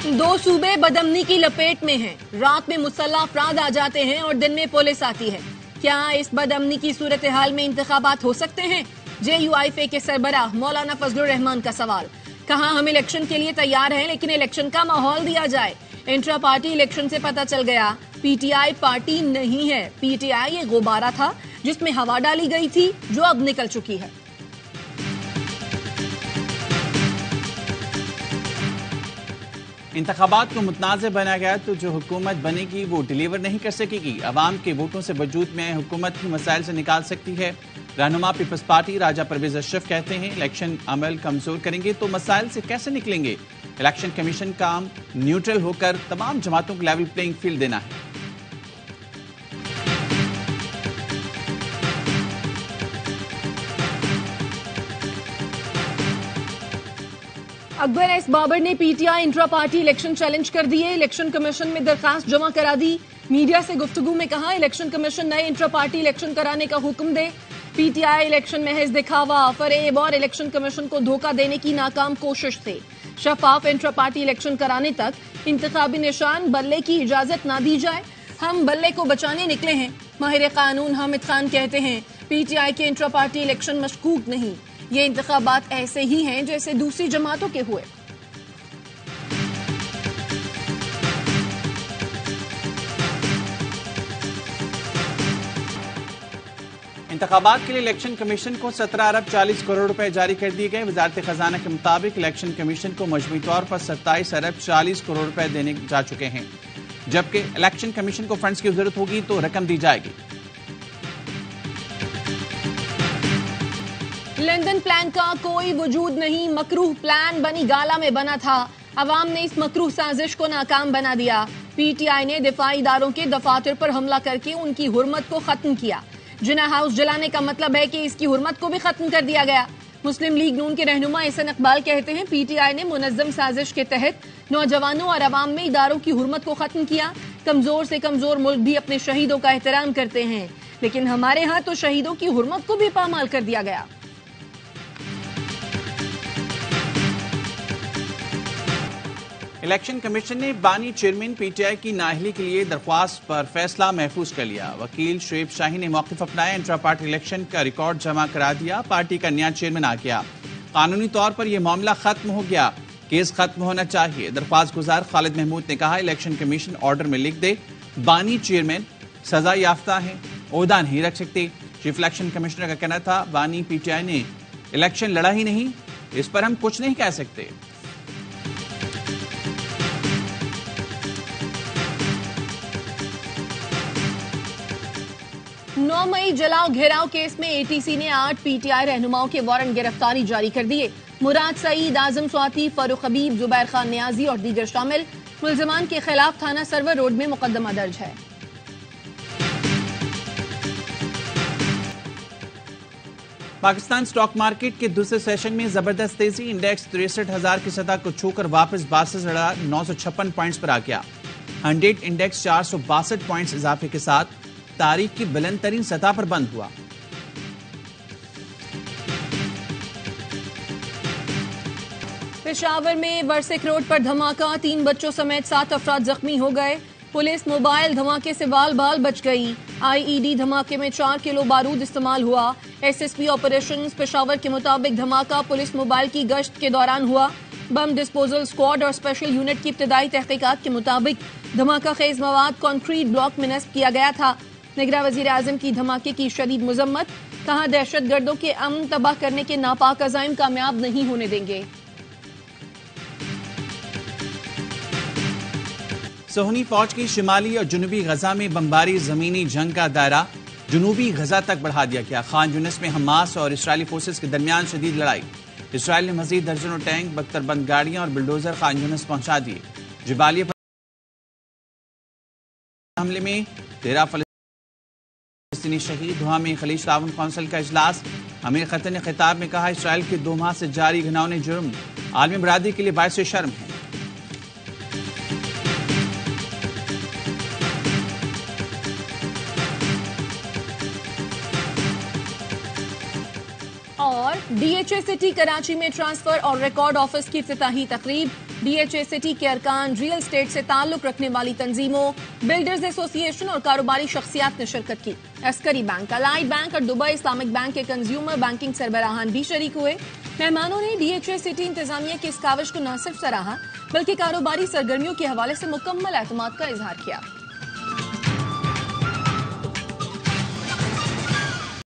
दो सूबे बदअमनी की लपेट में हैं। रात में मुसल्लह अफराद आ जाते हैं और दिन में पुलिस आती है। क्या इस बदअमनी की सूरत हाल में इंतखाबात हो सकते हैं? JUIFA के सरबराह मौलाना फजलुर रहमान का सवाल। कहा, हम इलेक्शन के लिए तैयार हैं, लेकिन इलेक्शन का माहौल दिया जाए। इंट्रा पार्टी इलेक्शन से पता चल गया PTI पार्टी नहीं है। PTI ये गुब्बारा था जिसमें हवा डाली गई थी, जो अब निकल चुकी है। इंतखाबात को मुतनाज़ बनाया गया तो जो हुकूमत बनेगी वो डिलीवर नहीं कर सकेगी। अवाम के वोटों से वजूद में हुकूमत ही मसाइल से निकाल सकती है। रहनुमा पीपल्स पार्टी राजा परवेज अशरफ कहते हैं, इलेक्शन अमल कमजोर करेंगे तो मसाइल से कैसे निकलेंगे। इलेक्शन कमीशन काम न्यूट्रल होकर तमाम जमातों को लेवल प्लेइंग फील्ड देना है। अकबर एस बाबर ने PTI intra party election challenge कर दिए। इलेक्शन कमीशन में दरखास्त जमा करा दी। मीडिया से गुफ्तगू में कहा, इलेक्शन कमीशन नए इंट्रा पार्टी इलेक्शन कराने का हुक्म दे। PTI इलेक्शन महज दिखावा, फरेब और इलेक्शन कमीशन को धोखा देने की नाकाम कोशिश से शफाफ इंट्रा पार्टी इलेक्शन कराने तक इंतखाबी निशान बल्ले की इजाजत ना दी जाए। हम बल्ले को बचाने निकले हैं। माहिर कानून हामिद खान कहते हैं, PTI के इंट्रा पार्टी इलेक्शन मशकूक नहीं, ये इंतखाबात ऐसे ही हैं जैसे दूसरी जमातों के हुए। इंतखाबात के लिए इलेक्शन कमीशन को 17 अरब 40 करोड़ रुपए जारी कर दिए गए। वजारत खजाना के मुताबिक इलेक्शन कमीशन को मजमूई तौर पर 27 अरब 40 करोड़ रुपए देने जा चुके हैं, जबकि इलेक्शन कमीशन को फंड्स की जरूरत होगी तो रकम दी जाएगी। लंदन प्लान का कोई वजूद नहीं, मकरूह प्लान बनी गाला में बना था। अवाम ने इस मकरूह साजिश को नाकाम बना दिया। PTI ने दिफाई इदारों के दफातर पर हमला करके उनकी हुर्मत को खत्म किया। जिना हाउस जलाने का मतलब है कि इसकी हुर्मत को भी खत्म कर दिया गया। मुस्लिम लीग नून के रहनुमा एहसन इकबाल कहते हैं, PTI ने मुनज्जम साजिश के तहत नौजवानों और अवाम में इदारों की हुर्मत को खत्म किया। कमजोर से कमजोर मुल्क भी अपने शहीदों का एहतराम करते हैं, लेकिन हमारे यहाँ तो शहीदों की हुर्मत को भी पामाल कर दिया गया। इलेक्शन कमीशन ने बानी चेयरमैन PTI की नाअहली के लिए दरख्वास्त पर फैसला महफूज कर लिया। वकील शुएब शाही ने मौक़िफ़ अपनाया, इंट्रा पार्टी इलेक्शन का रिकॉर्ड जमा करा दिया। पार्टी का नया चेयरमैन आ गया। कानूनी तौर पर यह मामला खत्म हो गया, केस खत्म होना चाहिए। दरख्वास्त गुजार खालिद महमूद ने कहा, इलेक्शन कमीशन ऑर्डर में लिख दे बानी चेयरमैन सजा याफ्ता है, ओहदा नहीं रख सकते। चीफ इलेक्शन कमिश्नर का कहना था, बानी PTI ने इलेक्शन लड़ा ही नहीं, इस पर हम कुछ नहीं कह सकते। 9 मई जलाओ घेराव केस में ATC ने 8 PTI रहनुमाओं के वारंट गिरफ्तारी जारी कर दिए। मुराद सईद, आजम स्वाति, फारूक हबीब, जुबैर खान नियाजी और दीगर शामिल। मुल्जिमान के खिलाफ थाना सर्वर रोड में मुकदमा दर्ज है। पाकिस्तान स्टॉक मार्केट के दूसरे सेशन में जबरदस्त तेजी। इंडेक्स 63,000 की सतह को छूकर वापस 62,956 पॉइंट्स पर आ गया। 100 इंडेक्स 462 पॉइंट्स इजाफे के साथ तारीख की बुलंद तरीन सतह पर बंद हुआ। पेशावर में वर्सिक रोड पर धमाका, 3 बच्चों समेत 7 अफराद जख्मी हो गए। पुलिस मोबाइल धमाके से बाल बाल बच गई। IED धमाके में 4 किलो बारूद इस्तेमाल हुआ। SSP ऑपरेशंस पेशावर के मुताबिक धमाका पुलिस मोबाइल की गश्त के दौरान हुआ। बम डिस्पोजल स्क्वाड और स्पेशल यूनिट की इब्तदाई तहकीकात के मुताबिक धमाका खेज मवाद कॉन्क्रीट ब्लॉक में नस्ब किया गया था। निगरान वजीर आजम की धमाके की शदीद मुजम्मत, कहा दहशतगर्दों के अमन तबाह करने के नापाक अज़ाइम कामयाब नहीं होने देंगे। सोहनी फौज की शिमाली और जुनूबी गजा में बमबारी जमीनी जंग का दायरा जुनूबी गजा तक बढ़ा दिया गया। खान यूनिस में हमास और इसराइली फोर्सेस के दरमियान शदीद लड़ाई। इसराइल ने मजीद दर्जनों टैंक, बख्तरबंद गाड़ियां और बुलडोजर खान यूनिस पहुंचा दिए। जबालिया हमले में 13 फलस्तीनी शहीद। दुआ में खलीज ताउन कौंसिल का इजलास। अमीर खतर ने खिताब में कहा, इसराइल के 2 माह से जारी घिनौने जुर्म आलमी बरादरी के लिए बायस शर्म है। और DA डीएचए सिटी कराची में ट्रांसफर और रिकॉर्ड ऑफिस की इफ्तिताही तकरीब। डीएचए सिटी के अरकान, रियल एस्टेट से ताल्लुक रखने वाली तंजीमों, बिल्डर्स एसोसिएशन और कारोबारी शख्सियात ने शिरकत की। अस्करी बैंक, अलाइड बैंक और दुबई इस्लामिक बैंक के कंज्यूमर बैंकिंग सरबराहान भी शरीक हुए। मेहमानों ने डीएचए सिटी इंतजामिया की इस काविश को न सिर्फ सराहा बल्कि कारोबारी सरगर्मियों के हवाले से मुकम्मल एतमाद का इजहार किया।